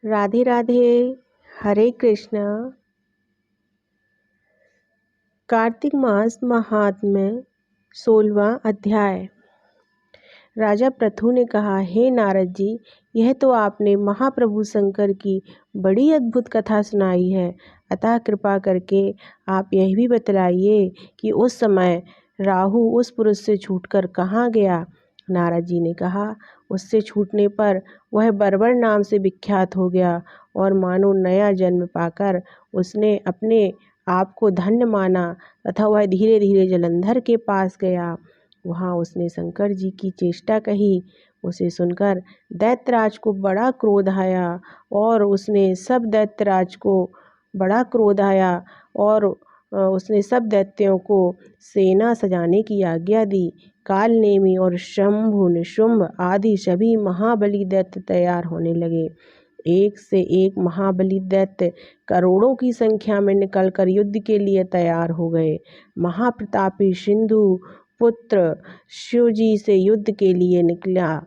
राधे राधे। हरे कृष्ण। कार्तिक मास महात्म्य 16वां अध्याय। राजा पृथु ने कहा, हे नारद जी, यह तो आपने महाप्रभु शंकर की बड़ी अद्भुत कथा सुनाई है। अतः कृपा करके आप यह भी बतलाइए कि उस समय राहु उस पुरुष से छूटकर कहाँ गया। नारद जी ने कहा, उससे छूटने पर वह बर्बर नाम से विख्यात हो गया और मानो नया जन्म पाकर उसने अपने आप को धन्य माना तथा वह धीरे धीरे जलंधर के पास गया। वहाँ उसने शंकर जी की चेष्टा कही। उसे सुनकर दैत्यराज को बड़ा क्रोध आया और उसने सब दैत्यों को सेना सजाने की आज्ञा दी। काल नेमी और शंभु निशुंभ आदि सभी महाबली दैत्य तैयार होने लगे। एक से एक महाबली दैत्य करोड़ों की संख्या में निकलकर युद्ध के लिए तैयार हो गए। महाप्रतापी सिंधु पुत्र शिवजी से युद्ध के लिए निकला।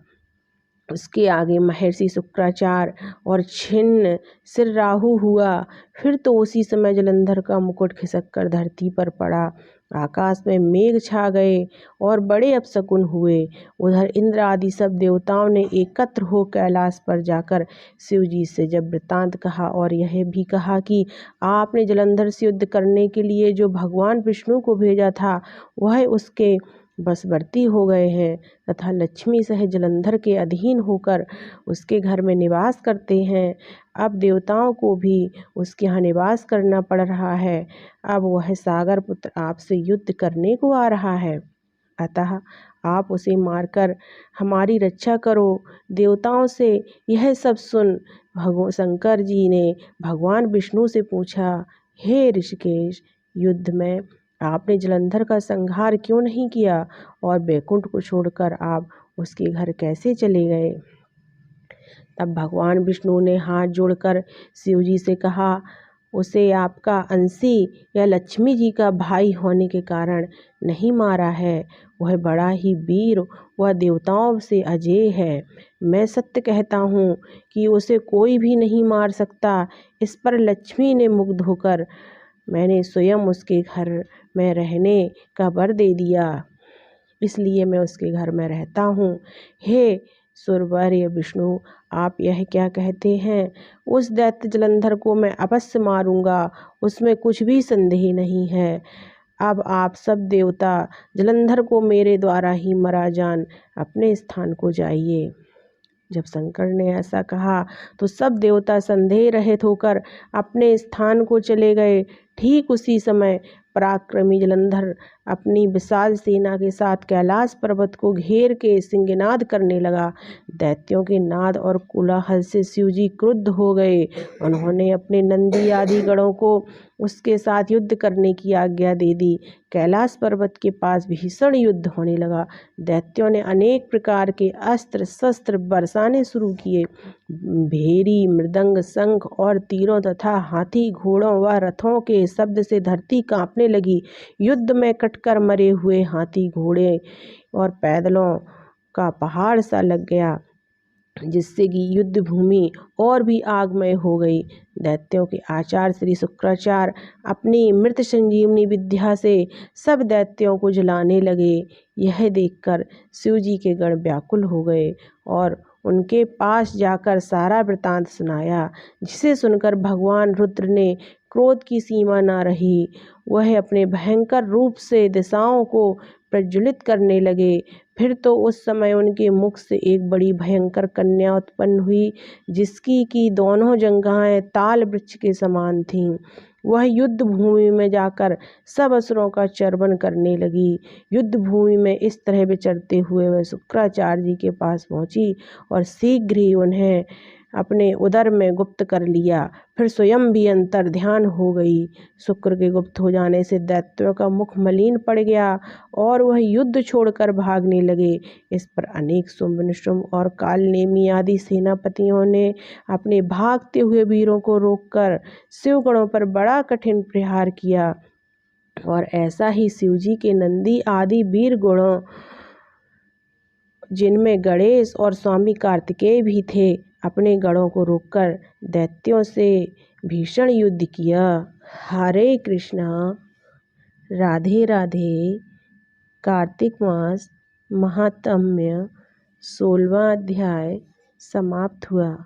उसके आगे महर्षि शुक्राचार्य और छिन्न सिर राहु हुआ। फिर तो उसी समय जलंधर का मुकुट खिसक कर धरती पर पड़ा। आकाश में मेघ छा गए और बड़े अपशकुन हुए। उधर इंद्र आदि सब देवताओं ने एकत्र हो कैलाश पर जाकर शिवजी से जब वृत्तांत कहा और यह भी कहा कि आपने जलंधर से युद्ध करने के लिए जो भगवान विष्णु को भेजा था वह उसके बसवर्ती हो गए हैं तथा लक्ष्मी सह जलंधर के अधीन होकर उसके घर में निवास करते हैं। अब देवताओं को भी उसके यहाँ निवास करना पड़ रहा है। अब वह सागर पुत्र आपसे युद्ध करने को आ रहा है, अतः आप उसे मारकर हमारी रक्षा करो। देवताओं से यह सब सुन शंकर जी ने भगवान विष्णु से पूछा, हे ऋषिकेश, युद्ध में आपने जलंधर का संहार क्यों नहीं किया और बैकुंठ को छोड़कर आप उसके घर कैसे चले गए। तब भगवान विष्णु ने हाथ जोड़कर शिवजी से कहा, उसे आपका अंशी या लक्ष्मी जी का भाई होने के कारण नहीं मारा है। वह बड़ा ही वीर, वह देवताओं से अजेय है। मैं सत्य कहता हूँ कि उसे कोई भी नहीं मार सकता। इस पर लक्ष्मी ने मुग्ध होकर मैंने स्वयं उसके घर में रहने का वर दे दिया, इसलिए मैं उसके घर में रहता हूँ। हे सुरवर्य विष्णु, आप यह क्या कहते हैं। उस दैत्य जलंधर को मैं अवश्य मारूंगा, उसमें कुछ भी संदेह नहीं है। अब आप सब देवता जलंधर को मेरे द्वारा ही मरा जान अपने स्थान को जाइए। जब शंकर ने ऐसा कहा तो सब देवता संदेह रहित होकर अपने स्थान को चले गए। ठीक उसी समय पराक्रमी जलंधर अपनी विशाल सेना के साथ कैलाश पर्वत को घेर के सिंहनाद करने लगा। दैत्यों के नाद और कोलाहल से शिवजी क्रुद्ध हो गए। उन्होंने अपने नंदी आदि गणों को उसके साथ युद्ध करने की आज्ञा दे दी। कैलाश पर्वत के पास भीषण युद्ध होने लगा। दैत्यों ने अनेक प्रकार के अस्त्र शस्त्र बरसाने शुरू किए। भेरी, मृदंग, शंख और तीरों तथा हाथी घोड़ों व रथों के शब्द से धरती कांपने लगी। युद्ध में कटकर मरे हुए हाथी, घोड़े और पैदलों का पहाड़ सा लग गया, जिससे कि युद्ध भूमि और भी आगमय हो गई। दैत्यों के आचार्य श्री शुक्राचार्य अपनी मृत संजीवनी विद्या से सब दैत्यों को जलाने लगे। यह देखकर शिवजी के गण व्याकुल हो गए और उनके पास जाकर सारा वृतांत सुनाया, जिसे सुनकर भगवान रुद्र ने क्रोध की सीमा न रही। वह अपने भयंकर रूप से दिशाओं को प्रज्वलित करने लगे। फिर तो उस समय उनके मुख से एक बड़ी भयंकर कन्या उत्पन्न हुई, जिसकी की दोनों जंघाएं ताल वृक्ष के समान थीं। वह युद्ध भूमि में जाकर सब असुरों का चर्वण करने लगी। युद्ध भूमि में इस तरह विचरते हुए वह शुक्राचार्य जी के पास पहुंची और शीघ्र ही उन्हें अपने उदर में गुप्त कर लिया। फिर स्वयं भी अंतर ध्यान हो गई। शुक्र के गुप्त हो जाने से दैत्यों का मुख मलिन पड़ गया और वह युद्ध छोड़कर भागने लगे। इस पर अनेक शुंभ निशुंभ और कालनेमी आदि सेनापतियों ने अपने भागते हुए वीरों को रोककर शिवगणों पर बड़ा कठिन प्रहार किया और ऐसा ही शिवजी के नंदी आदि वीर गुणों, जिनमें गणेश और स्वामी कार्तिकेय भी थे, अपने गढ़ों को रोककर दैत्यों से भीषण युद्ध किया। हरे कृष्णा। राधे राधे। कार्तिक मास महात्म्य 16वां अध्याय समाप्त हुआ।